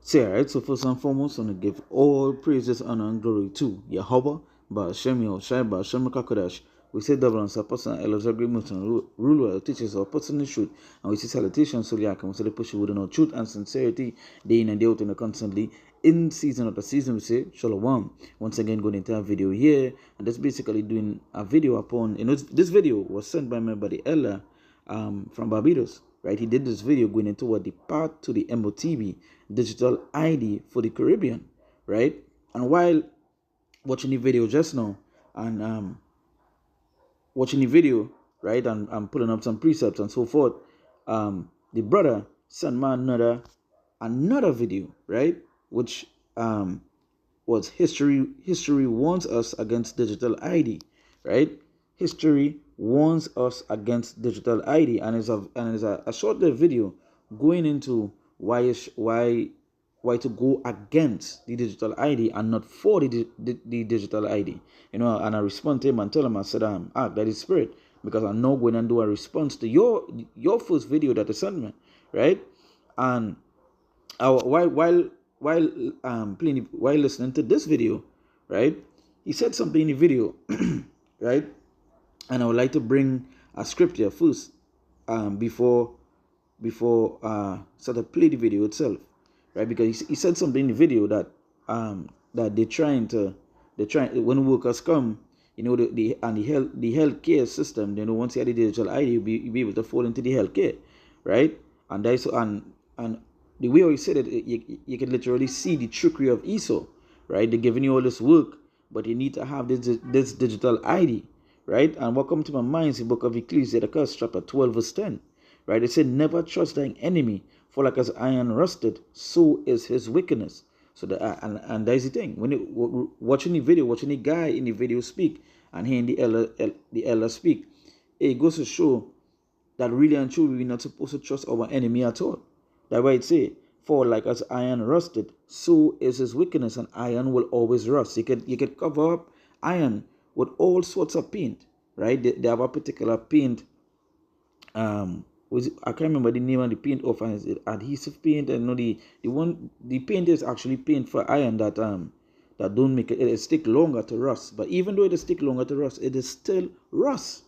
So, alright, so first and foremost, I want to give all praises, honor, and glory to Yahweh, Ba'ashem Yahushai, Ba'ashem Kakadash. We say double on person, Elohim, great motion, rule well, teaches our person in truth, and we see salutation, so yeah, we say the push with no truth and sincerity, day in and day out, and constantly in season after season. We say Shalom. Once again, going into a video here, and that's basically doing a video upon, this video was sent by my buddy Ella from Barbados. Right, he did this video going into what the path to the MOTB digital ID for the Caribbean, right? And while watching the video just now and watching the video, right, and pulling up some precepts and so forth, the brother sent me another video, right, which was history warns us against digital ID, right? History warns us against digital ID, and is a short video going into why to go against the digital ID and not for the digital ID. And I respond to him and tell him, I said, that is spirit, because I'm not going and do a response to your first video that you sent me, right? And while listening to this video, right, he said something in the video, right? And I would like to bring a scripture first, before sort of play the video itself, right? Because he said something in the video that they're trying when workers come, the healthcare system, once you have the digital ID, you'll be able to fall into the healthcare, right? And that's and the way he said it, you can literally see the trickery of Esau, right? They're giving you all this work, but you need to have this digital ID, right? And what comes to my mind is the book of Ecclesiastes, chapter 12, verse 10, right? It said, never trust thine enemy, for like as iron rusted, so is his wickedness. So and that's the thing. When you watching the guy in the video speak, and hearing the elder speak, it goes to show that really and truly we're not supposed to trust our enemy at all. That's why it say, for like as iron rusted, so is his wickedness, and iron will always rust. You could cover up iron with all sorts of paint, right? They have a particular paint. I can't remember the name of the paint of it. Is it adhesive paint? And the paint is actually paint for iron that don't make it stick longer to rust. But even though it stick longer to rust, it is still rust.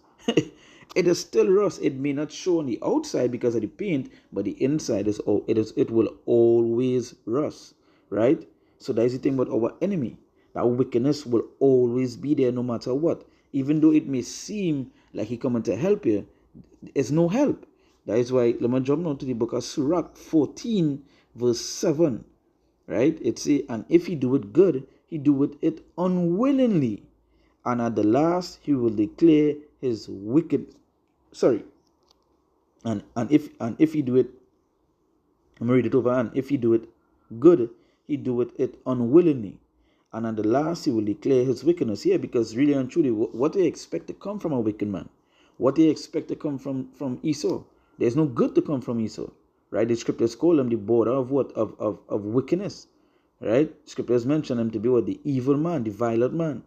It is still rust. It may not show on the outside because of the paint, but the inside it will always rust, right? So that is the thing about our enemy. That wickedness will always be there no matter what. Even though it may seem like he coming to help you, it's no help. That is why, let me jump now to the book of Sirach 14, verse 7, right? It says, and if he do it good, he doeth it unwillingly, and at the last he will declare his wicked. And if he do it, I'm read it over. And if he do it good, he doeth it unwillingly, and at the last he will declare his wickedness. Here, because really and truly, what they expect to come from a wicked man, what they expect to come from Esau, there's no good to come from Esau, right? The scriptures call him the border of what? Of wickedness, right? Scriptures mention him to be what? The evil man, the violent man,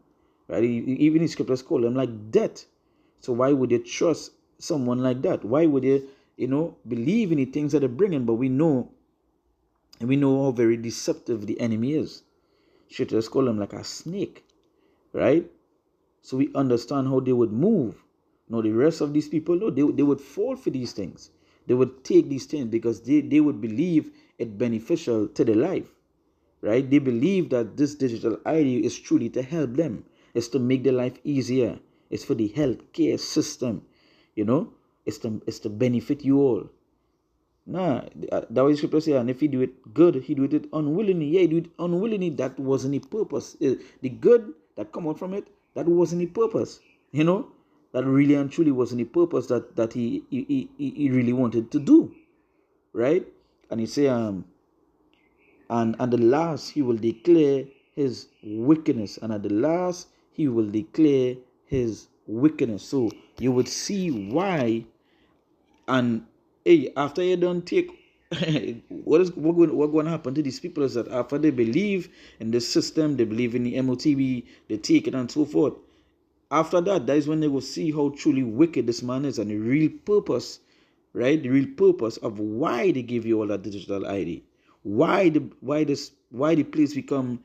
right? Even the scriptures call him like death. So why would you trust someone like that? Why would you, believe in the things that they're bringing? But we know how very deceptive the enemy is. Scriptures call him like a snake, right? So we understand how they would move. No, the rest of these people, no, they would fall for these things. They would take these things because they would believe it beneficial to their life, right? They believe that this digital ID is truly to help them. It's to make their life easier. It's for the healthcare system, It's to benefit you all. Nah, that was scripture say, and if he do it good, he do it unwillingly. Yeah, he do it unwillingly. That wasn't the purpose. The good that come out from it, that wasn't the purpose. That really and truly wasn't the purpose that he really wanted to do, right? And he say, and at the last he will declare his wickedness, and at the last he will declare his wickedness. So you would see why. And hey, after you don't take what going to happen to these people is that after they believe in the system, they believe in the MOTB, they take it and so forth. After that is when they will see how truly wicked this man is and the real purpose, right? The real purpose of why they give you all that digital ID. why the place become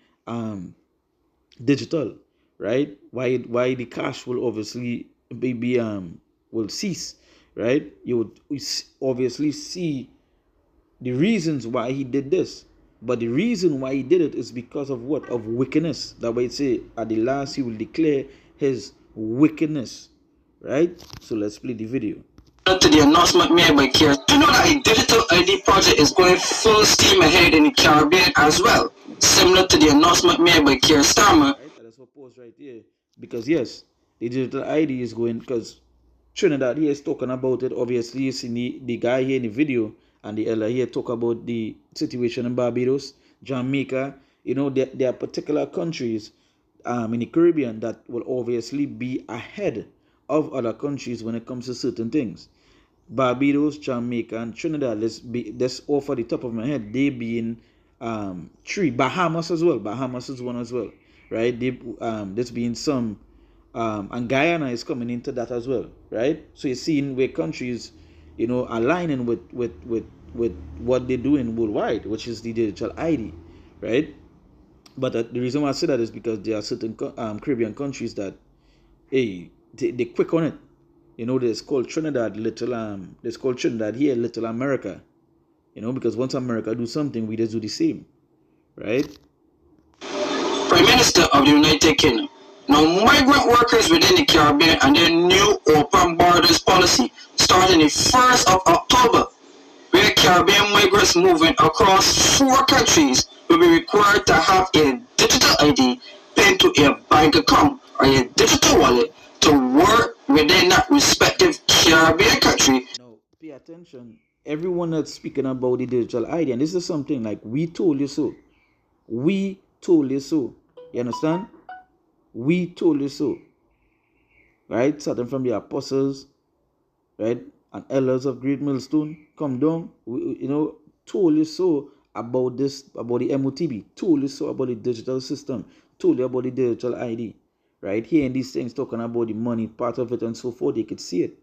digital, right? Why the cash will obviously be will cease, right? You would obviously see the reasons why he did this. But the reason why he did it is because of what? Of wickedness. That way it say at the last he will declare his wickedness. Right? So let's play the video. To the announcement made by Keir, do you know that a digital ID project is going full steam ahead in the Caribbean as well? Similar to the announcement made by Keir Starmer. Right? That's what pause right here. Because yes, the digital ID is going, because Trinidad here is talking about it. Obviously, you see the guy here in the video and the elder here talk about the situation in Barbados, Jamaica. You know, there are particular countries in the Caribbean that will obviously be ahead of other countries when it comes to certain things. Barbados, Jamaica, and Trinidad. Let's off at the top of my head. They being three. Bahamas as well. Bahamas is one as well, right? There's being some. And Guyana is coming into that as well, right? So you're seeing where countries, you know, aligning with what they're doing worldwide, which is the digital ID, right? But the reason why I say that is because there are certain Caribbean countries that, hey, they quick on it. You know, there's called Trinidad, there's called Trinidad here, Little America. You know, because once America do something, we just do the same, right? Prime Minister of the United Kingdom. Now, migrant workers within the Caribbean and their new open borders policy starting the 1st of October, where Caribbean migrants moving across 4 countries will be required to have a digital ID pinned to a bank account or a digital wallet to work within that respective Caribbean country. Now, pay attention. Everyone that's speaking about the digital ID, and this is something like we told you so. We told you so. You understand? We told you so. Right? Starting from the apostles, right? And elders of Great Millstone, come down. You know, told you so about this, about the MOTB. Told you so about the digital system. Told you about the digital ID. Right? Hearing these things, talking about the money part of it and so forth, they could see it.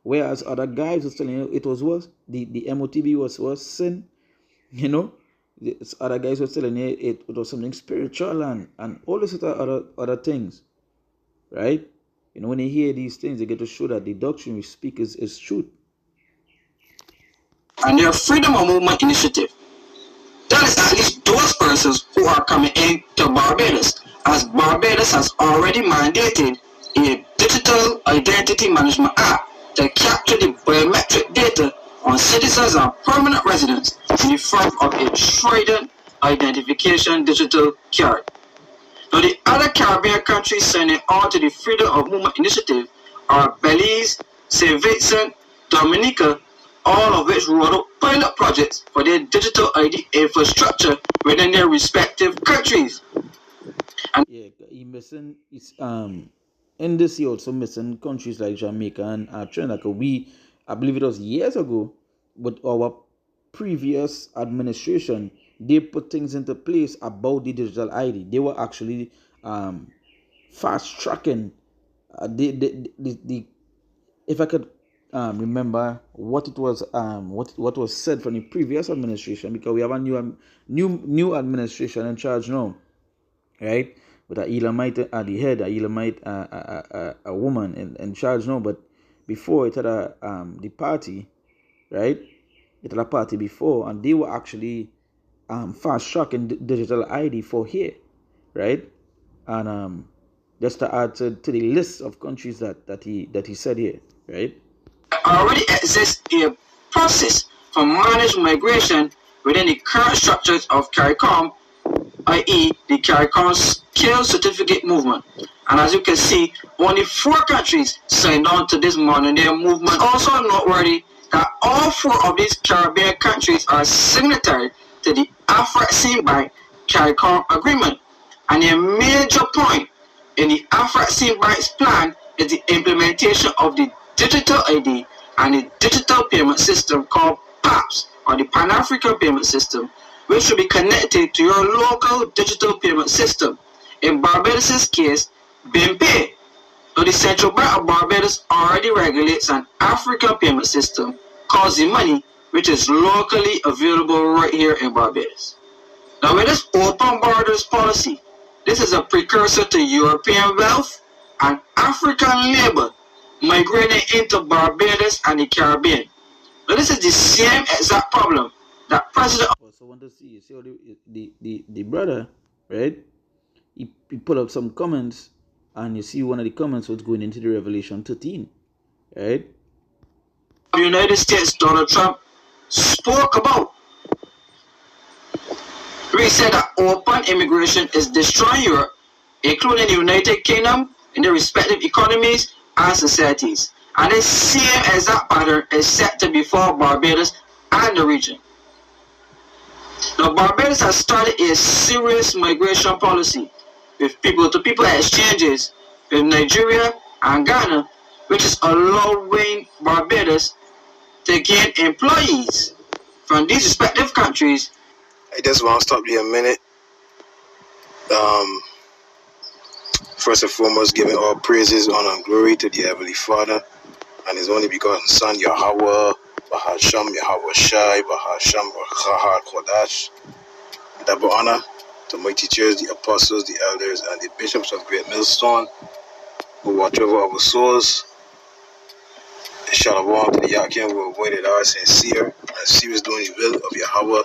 Whereas other guys was telling you it was worse. The MOTB was sin. You know? Other guys were telling you it was something spiritual and all this other things. Right? You know, when they hear these things, they get to show that the doctrine we speak is truth. And their Freedom of Movement initiative. That is at least those persons who are coming in to Barbados, as Barbados has already mandated a digital identity management app to capture the biometric data on citizens and permanent residents in the form of a Trident identification digital card. Now, the other Caribbean countries signing on to the Freedom of Movement initiative are Belize, St. Vincent, Dominica, all of which rolled out pilot projects for their digital ID infrastructure within their respective countries. And yeah, he missing in this year also missing countries like Jamaica and Trinidad. I believe it was years ago, but our previous administration, they put things into place about the digital ID. They were actually fast tracking if I could remember what it was what was said from the previous administration, because we have a new administration in charge now, right? With a Elamite at the head, a Elamite a woman in charge now. But before it had the party, right? It had a party before, and they were actually fast tracking digital ID for here, right? And just to add to the list of countries that he said here, right? Already exists a process for managed migration within the current structures of CARICOM, i.e. the CARICOM Skill Certificate Movement. And as you can see, only 4 countries signed on to this modern day movement. Also noteworthy that all 4 of these Caribbean countries are signatory to the Afreximbank CARICOM agreement. And a major point in the Afreximbank's plan is the implementation of the digital ID and a digital payment system called PAPS, or the Pan-African Payment System, which should be connected to your local digital payment system. In Barbados' case, BIMPay. So the Central Bank of Barbados already regulates an African payment system called Z-Money, which is locally available right here in Barbados. Now with this open borders policy, this is a precursor to European wealth and African labor migrating into Barbados and the Caribbean. Now this is the same exact problem that President... So I want to see how the brother, right? He put up some comments, and you see one of the comments was going into the Revelation 13, right? The United States, Donald Trump, spoke about. We said that open immigration is destroying Europe, including the United Kingdom, in their respective economies and societies. And this same exact pattern is set to befall Barbados and the region. Now, Barbados has started a serious migration policy with people-to-people exchanges with Nigeria and Ghana, which is allowing Barbados to gain employees from these respective countries. I just want to stop here a minute. First and foremost, giving all praises, honor, and glory to the Heavenly Father and His only begotten Son, Yahweh, Bahasham, Yahweh Shai, Bahasham, Chahar Kodash. Double honor to my teachers, the apostles, the elders, and the bishops of Great Millstone, who watch over our souls. Shalom to the Yakin who avoided our sincere and serious doing the will of Yahweh,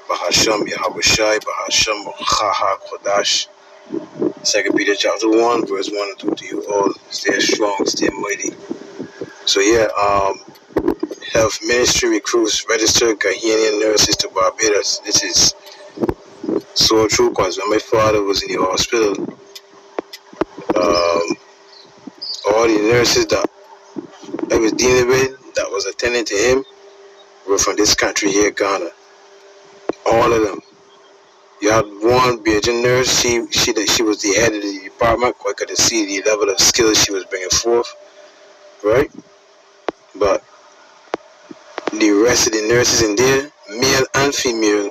Bahasham, Yahweh Shai, Bahasham, Chahar Kodash. 2 Peter chapter 1, verse 1 and 2 to you all. Stay strong, stay mighty. So yeah, health ministry recruits registered Ghanaian nurses to Barbados. This is so true, because when my father was in the hospital, all the nurses that I was dealing with, that was attending to him, were from this country here, Ghana. All of them. You had one Belgian nurse, she was the head of the department, I could see the level of skills she was bringing forth, right? But the rest of the nurses in there, male and female,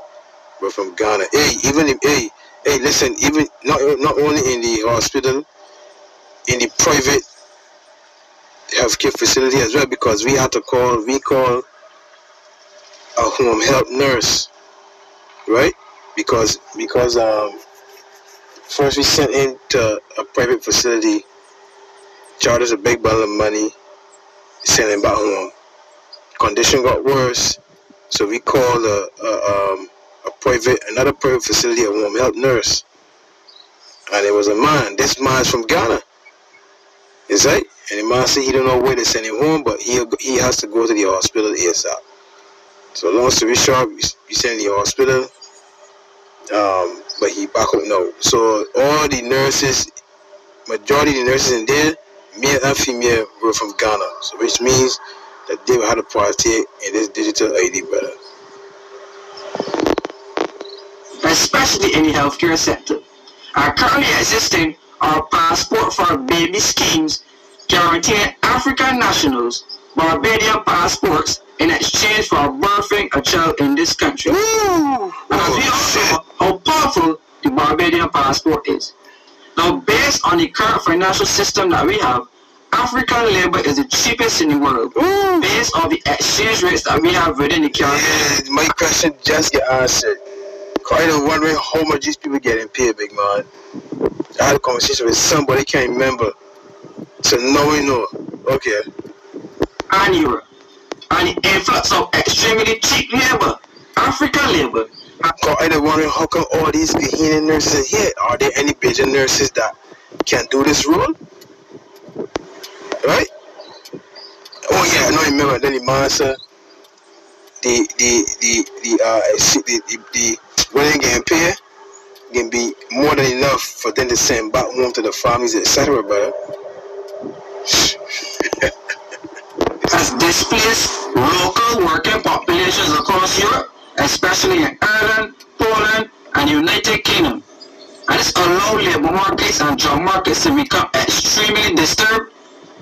were from Ghana. Listen, even not only in the hospital, in the private healthcare facility as well, because we call a home health nurse, right? Because first we sent into a private facility, charged us a big bundle of money, sent him back home. Condition got worse, so we called another private facility, a home health nurse, and it was a man. This man is from Ghana, is right? And the man said he don't know where to send him home, but he has to go to the hospital ASAP. So long story short, we sent him to the hospital, but he back home now. So all the nurses, majority of the nurses in there, male and female, were from Ghana. So which means that they had to partake in this digital ID, brother. Especially in the healthcare sector. Currently existing are passport for baby schemes guaranteeing African nationals Barbadian passports in exchange for birthing a child in this country. And as we all know how powerful the Barbadian passport is. Now, based on the current financial system that we have, African labor is the cheapest in the world, based on the exchange rates that we have within the Caribbean. Yeah, my question just get answered. I was wondering how much these people getting paid, big man. I had a conversation with somebody, can't remember. So now we know. Okay. And Europe. And the influx of extremely cheap labor, African labor. I was wondering how come all these Ghanaian nurses are here? Are there any Belgian nurses that can do this role? Right? Oh yeah, I know. Remember then the master, the when they getting paid, can be more than enough for them to send back home to the families, etc. Brother. Has displaced local working populations across Europe, especially in Ireland, Poland, and the United Kingdom. And this allowed labor markets and job markets to become extremely disturbed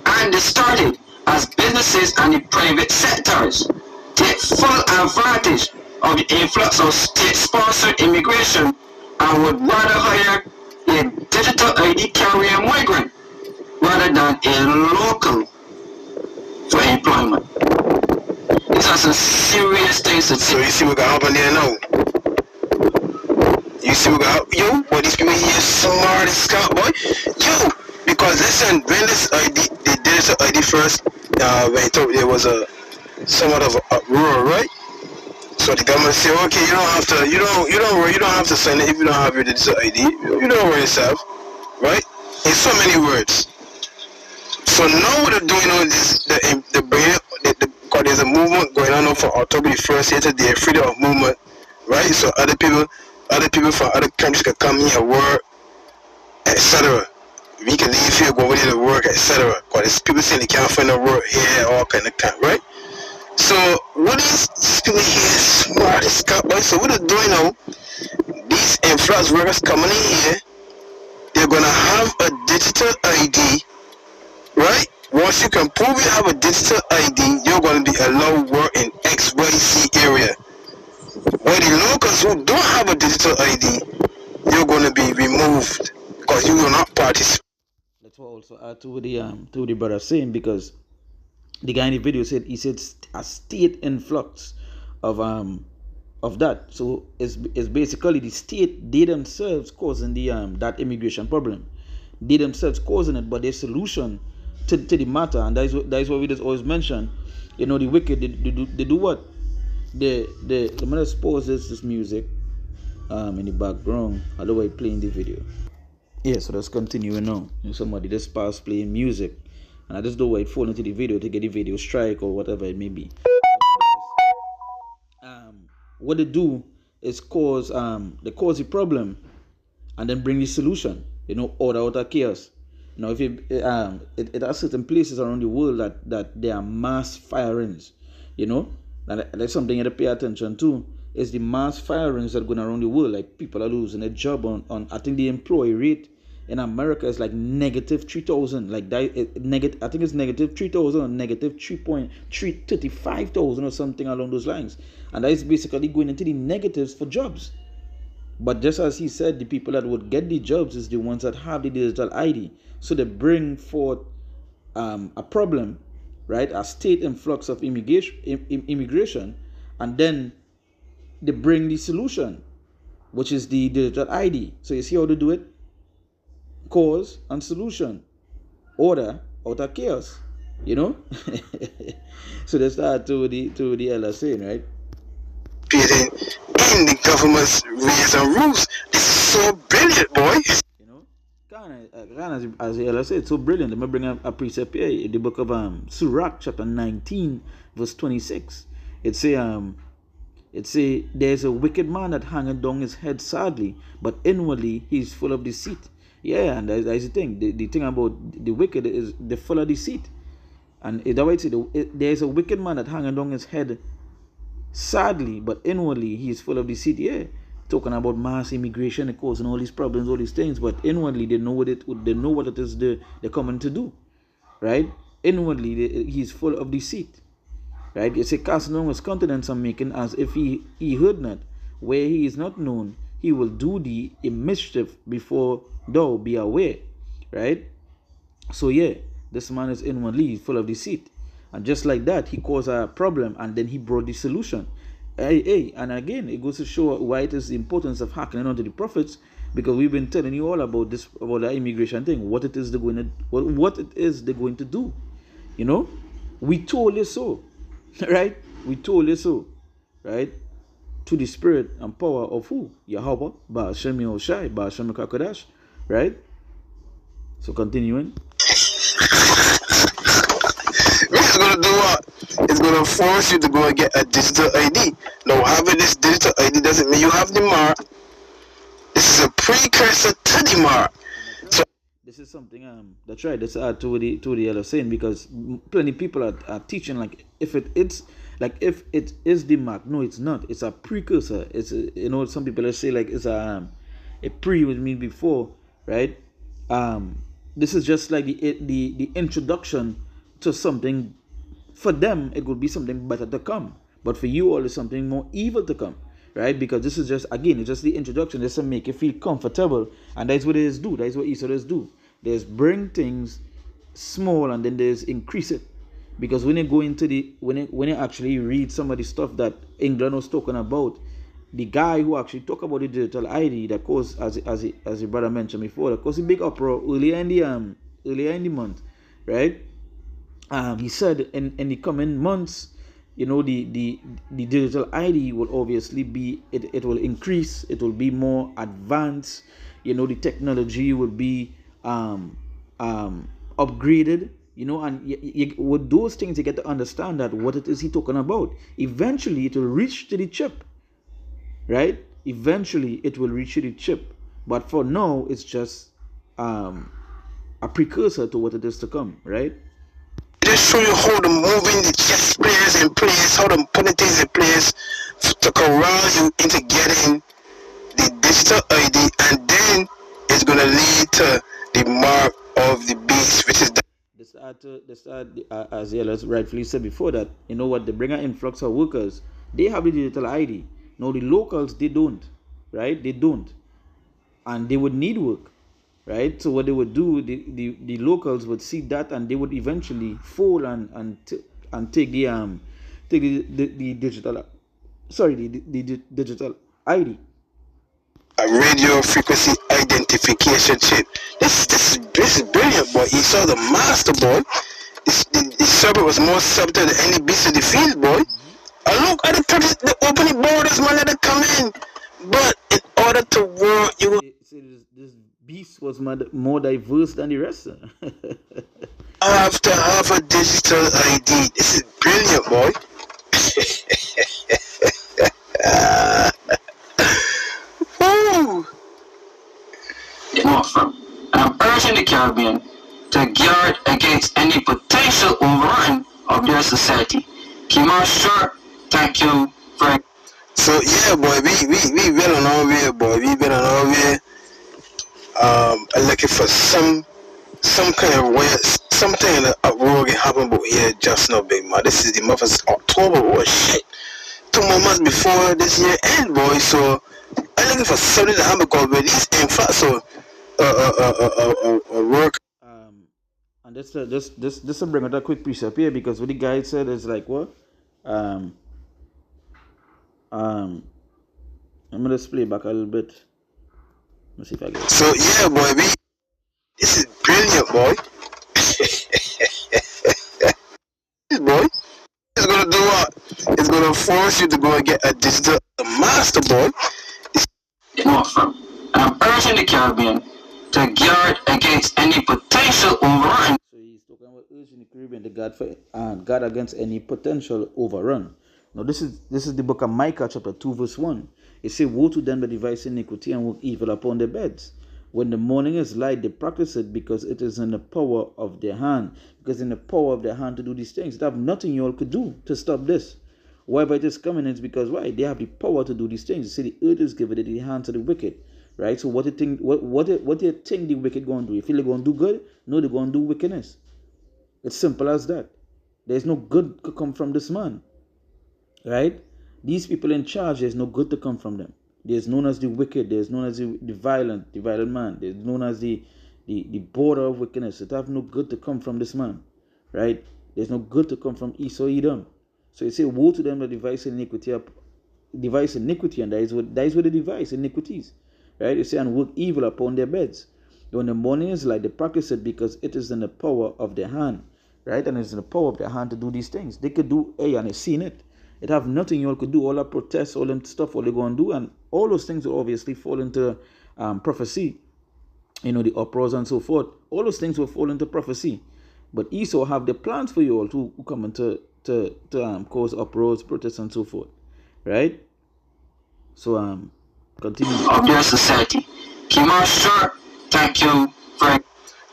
and distorted as businesses and the private sectors take full advantage of the influx of state-sponsored immigration and would rather hire a digital ID carrying migrant rather than a local for employment. These are some serious things to So take. you see what got happened there now? You see what got happened? Yo, boy, these people here smart as Scott, boy. Yo, because listen, when this ID, they did this ID first, when he thought there was a somewhat of a uproar, right? So the government said, okay, you don't have to, you don't have to sign it if you don't have your digital ID. You don't worry yourself, right? In so many words. So now what they're doing on this, because there's a movement going on for October 1st, yesterday, freedom of movement, right? So other people from other countries can come here, work, etc. We can leave here, go over there to work, etc. Because people saying they can't find a work here, all kind of crap, right? So what is people here smart as crap, right? So what they're doing now, these influx workers coming in here, they're gonna have a digital ID, right? Once you can prove you have a digital ID, you're going to be allowed to work in XYZ area. Where the locals who don't have a digital ID, you're going to be removed because you will not participate. That's what also add to the brother saying, because the guy in the video said a state influx of that. So it's basically the state, they themselves causing the that immigration problem. They themselves causing it, but their solution to the matter, and that is what we just always mention. You know, the wicked, they do what? Let me just pause this music in the background, otherwise playing the video. Yeah, so let's continue now. Somebody just pass playing music, and I just don't wait fall into the video to get the video strike or whatever it may be. What they do is cause the problem, and then bring the solution. You know, order out of chaos. You know, if it has certain places around the world that there are mass firings. You know, and that's something you have to pay attention to. Is the mass firings that are going around the world. Like people are losing their job on I think the employee rate in America is like negative 3,000. Like that, I think it's negative 3,000 or negative 3.335,000 or something along those lines. And that is basically going into the negatives for jobs. But just as he said, the people that would get the jobs is the ones that have the digital ID. So they bring forth a problem, right? A state influx of immigration, and then they bring the solution, which is the digital ID. So you see how they do it? Cause and solution. Order out of chaos. You know? So they start to the LSA, right? In the government's ways and rules. This is so brilliant, boy. You know? Ghana, as the LSA, it's so brilliant. Let me bring up a precept here in the book of Sirach, chapter 19, verse 26. It say there's a wicked man that hangeth down his head sadly, but inwardly he is full of deceit. Yeah, and that's the thing. The thing about the wicked is they're full of deceit. And that way there's a wicked man that hangeth down his head sadly, but inwardly he is full of deceit. Yeah, talking about mass immigration, causing all these problems, all these things, but inwardly they know what it is they're coming to do, right? Inwardly he's full of deceit. Right? You say, casting down his countenance and making as if he heard not. Where he is not known, he will do thee a mischief before thou be aware. Right? So yeah, this man is inwardly full of deceit. And just like that, he caused a problem and then he brought the solution. And again, it goes to show why it is the importance of hearkening unto the prophets, because we've been telling you all about this, about the immigration thing, what it is they're going to do. You know? We told you so. Right? We told you so. Right? To the spirit and power of who? Yahweh, Ba'ashem Yahushai, Ba'ashem Kakadash. Right? So continuing. It's going to do what? It's going to force you to go and get a digital ID. Now, having this digital ID doesn't mean you have the mark. This is a precursor to the mark. So this is something that's right. That's to the other saying, because plenty of people are teaching like if it is the mark. No, it's not. It's a precursor. It's some people say like it's a pre would mean before, right? This is just like the introduction to something. For them, it would be something better to come, but for you all, it's something more evil to come, right? Because this is just, again, it's just the introduction, just to make you feel comfortable, and that's what it is do. That's what Esau does do. There's bring things small, and then there's increase it, because when you go into the when you actually read some of the stuff that England was talking about, the guy who actually talked about the digital ID that caused, as the brother mentioned before, that caused a big uproar earlier in the month, right? He said in the coming months, the digital ID will obviously be, it will increase, it will be more advanced, the technology will be upgraded, and with those things you get to understand that what it is he talking about. Eventually it will reach to the chip, right? Eventually it will reach to the chip, but for now it's just a precursor to what it is to come, right? Just show you how to moving the chess players in place, how to putting things in place to corral you into getting the digital ID, and then it's gonna lead to the mark of the beast, which is as Ellis rightfully said before, that what, they bring an influx of workers, they have the digital ID. Now the locals, they don't, right? They don't, and they would need work, right? So what they would do, the locals would see that, and they would eventually fall and take the digital, the digital ID. a radio frequency identification chip. This is brilliant, boy. He saw the master, boy. The serpent was more subtle than any beast of the field, boy. I look at the opening borders, man, let it come in. But in order to work, you this beast was more diverse than the rest. have to have a digital ID. This is brilliant, boy. Woo! I'm urging the Caribbean to guard against any potential overrun of their society. Kima Short, thank you for. So yeah, boy, we been on our way, boy. We been on our way. Looking for some kind of way, something in the uproar can happen, but here just now, big man. This is the month of October. Oh shit! 2 more months before this year end, boy. So I'm looking for something to happen because with these influx of work. And just to bring out a quick precept here, because what the guy said is like what? I'm gonna just play back a little bit. Let's see if I get it. So yeah, boy, this is brilliant, boy. Boy, it's gonna do what? It's gonna force you to go and get a digital master, boy. I'm urging the Caribbean to guard against any potential overrun. So he's talking about urging the Caribbean to guard against any potential overrun. Now this is the book of Micah chapter 2 verse 1. It says, "Woe to them that devise iniquity and work evil upon their beds. When the morning is light, they practice it, because it is in the power of their hand." Because in the power of their hand to do these things. They have nothing you all could do to stop this. Wherever it is coming, it's because why? They have the power to do these things. You see, the earth is given in the hands of the wicked. Right? So what do you think the wicked going to do? You feel they're going to do good? No, they're going to do wickedness. It's simple as that. There's no good to come from this man. Right? These people in charge, there's no good to come from them. There's known as the wicked. There's known as the violent man. There's known as the border of wickedness. It have no good to come from this man. Right? There's no good to come from Esau Edom. So you say, woe to them that devise iniquity, and that is what they devise, iniquities. Right? You say, and work evil upon their beds. When the morning is light, they practice it, because it is in the power of their hand. Right? And it's in the power of their hand to do these things. They could do, and they've seen it. It have nothing you all could do. All that protests, all them stuff, all they go and do, and all those things will obviously fall into prophecy. The uproars and so forth. All those things will fall into prophecy. But Esau have the plans for you all to come into to cause uproars, protests, and so forth. Right? So continue. Of your society. Kima Short, thank you for.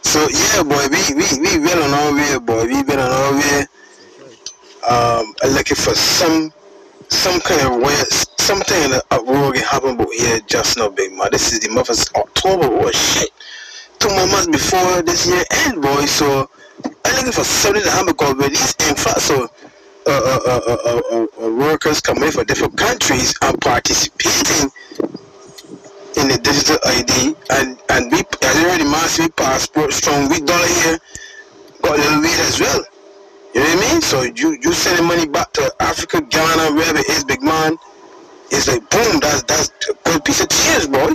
So yeah, boy, we been on our way, boy. We been on our way. Looking for some kind of way, something in the uproar can happen, but here just now, big man. This is the month of October. Oh shit! 2 more months before this year end, boy. So I'm looking for something to happen because with these influx of workers coming from different countries and participating in the digital ID, and we, as already massive passport strong, we dollar here got a little weight as well. You know what I mean? So you sending money back to Africa, Ghana, wherever it is, big man. It's like boom, that's a good piece of change, boy.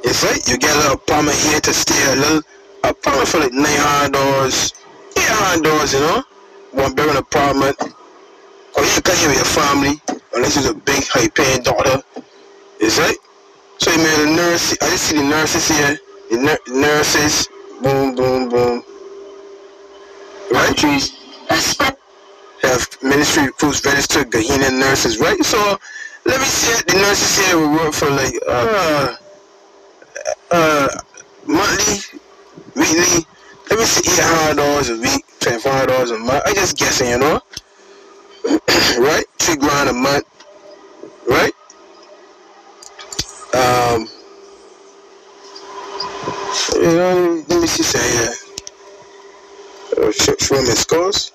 It's right. You get a little apartment here to stay, a little apartment for like $900, $800, you know, 1 bedroom apartment. Or you can here with your family, unless you're a big high-paying daughter. It's right. So you made a nurse. I just see the nurses here. The nurses, boom, boom, boom. Right? Countries expect Have ministry recruits registered Ghanaian nurses, right? So let me see it. The nurses here will work for like monthly, weekly. Let me see, $800 a week, $25 a month. I just guessing, you know, right? $3 grand a month, right? You know, let me see, say show me scores.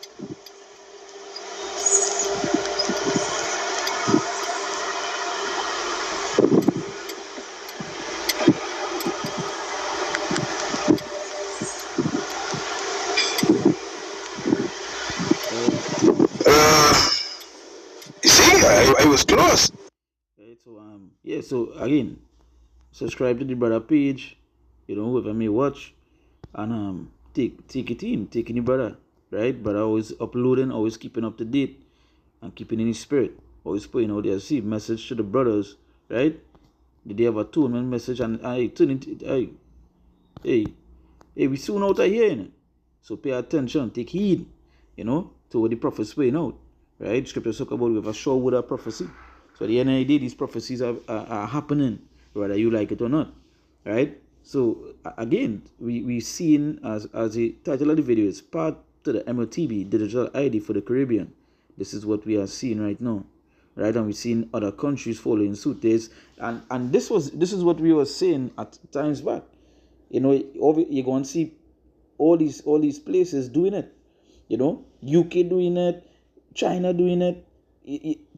You see, I was close. Right, so yeah, so again, subscribe to the brother page, you know, whoever may watch, and take it in, take in the brother, right? Brother always uploading, always keeping up to date, and keeping in his spirit, always putting out there. See, message to the brothers, right? Did they have a atonement message? And I turn it, hey, we soon out of here, you know? So pay attention, take heed, you know, to what the prophets playing out, right? Scripture talk about we have a sure word of prophecy. So at the end of the day, these prophecies are happening, whether you like it or not, right? So again, we seen as the title of the video is part to the MOTB digital ID for the Caribbean. This is what we are seeing right now, right? And we've seen other countries following suit. And this is what we were saying at times back. You know, you're going to see all these places doing it. You know, UK doing it, China doing it.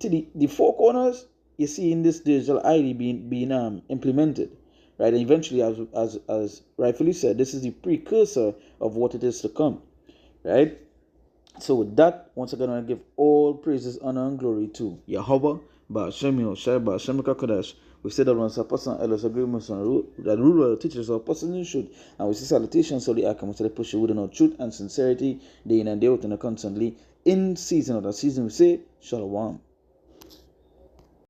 To the four corners, you're seeing this digital ID being implemented, right? And eventually, as rightfully said, this is the precursor of what it is to come, right? So with that, once again, I give all praises, honor, and glory to Yahweh, Ba'ashem Yoshai, Ba'ashem Kakodash. We said that once a person else agreements on that ruler teaches our person in should, and we see salutations so the Akam to push within our truth and sincerity, day in and day out and constantly in season or the season we say Shalom.